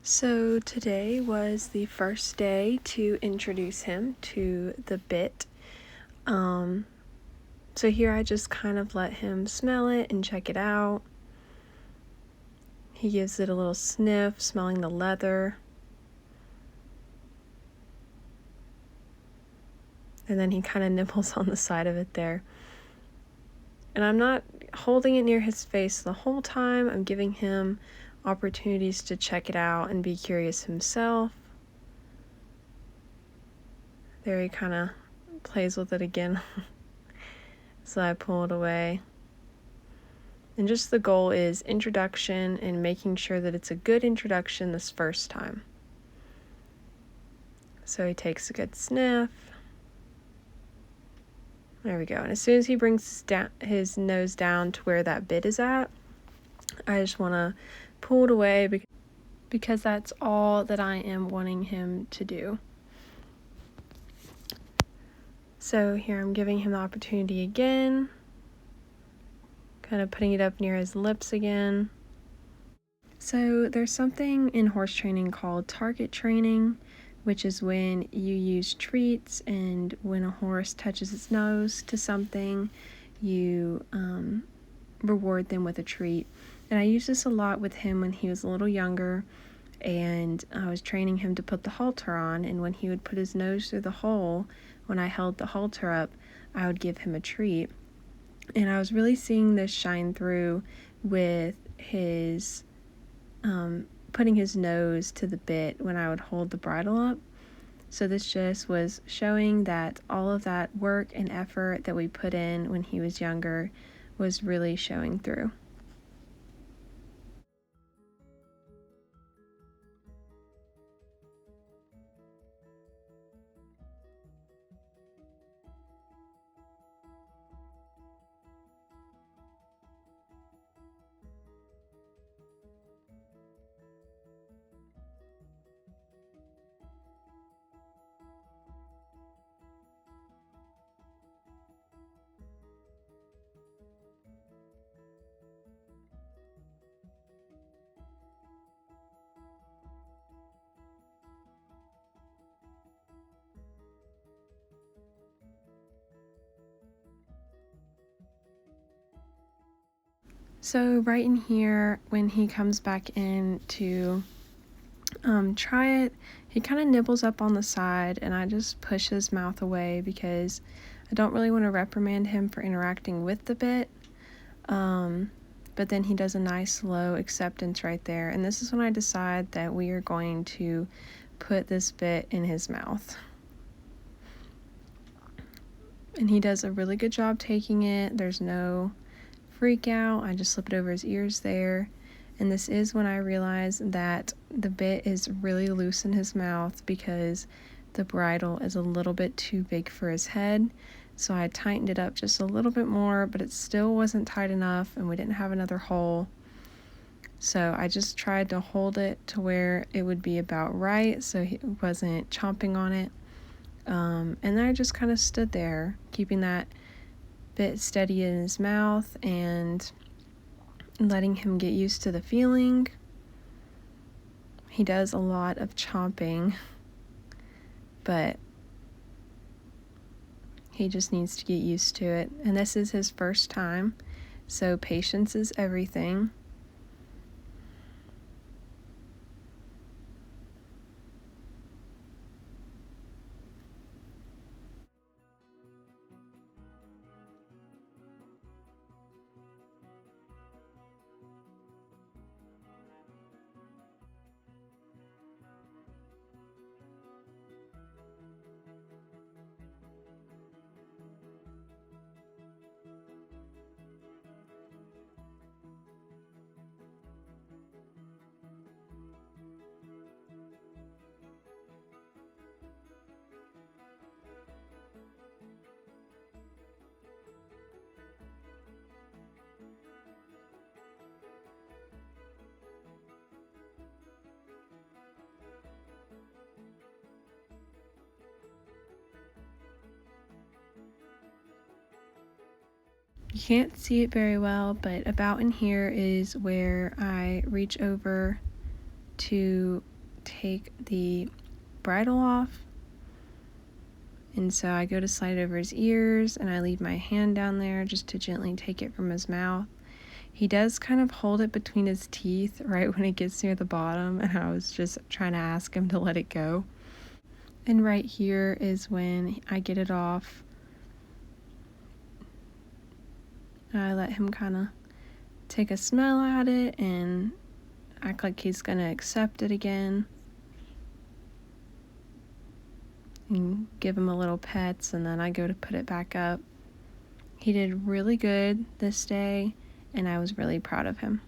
So today was the first day to introduce him to the bit. So here I just kind of let him smell it and check it out. He gives it a little sniff, smelling the leather. And then he kind of nibbles on the side of it there. And I'm not holding it near his face the whole time. I'm giving him opportunities to check it out and be curious himself. There he kind of plays with it again. So I pull it away. And just the goal is introduction and making sure that it's a good introduction this first time. So he takes a good sniff. There we go. And as soon as he brings his nose down to where that bit is at, I just want to pull it away because that's all that I am wanting him to do. So here I'm giving him the opportunity again, kind of putting it up near his lips again. So there's something in horse training called target training, which is when you use treats, and when a horse touches its nose to something, you reward them with a treat. And I used this a lot with him when he was a little younger, and I was training him to put the halter on, and when he would put his nose through the hole, when I held the halter up, I would give him a treat. And I was really seeing this shine through with his putting his nose to the bit when I would hold the bridle up. So this just was showing that all of that work and effort that we put in when he was younger was really showing through. So right in here, when he comes back in to try it, he kind of nibbles up on the side, and I just push his mouth away because I don't really want to reprimand him for interacting with the bit. But then he does a nice slow acceptance right there, and this is when I decide that we are going to put this bit in his mouth. And he does a really good job taking it. There's no freak out. I just slip it over his ears there. And this is when I realize that the bit is really loose in his mouth because the bridle is a little bit too big for his head. So I tightened it up just a little bit more, but it still wasn't tight enough, and we didn't have another hole. So I just tried to hold it to where it would be about right so he wasn't chomping on it. And then I just kind of stood there, keeping that bit steady in his mouth and letting him get used to the feeling. He does a lot of chomping, but he just needs to get used to it. And this is his first time, so patience is everything. You can't see it very well, but about in here is where I reach over to take the bridle off. And so I go to slide it over his ears, and I leave my hand down there just to gently take it from his mouth. He does kind of hold it between his teeth right when it gets near the bottom, and I was just trying to ask him to let it go. And right here is when I get it off. I let him kind of take a smell at it and act like he's going to accept it again. And give him a little pets, and then I go to put it back up. He did really good this day, and I was really proud of him.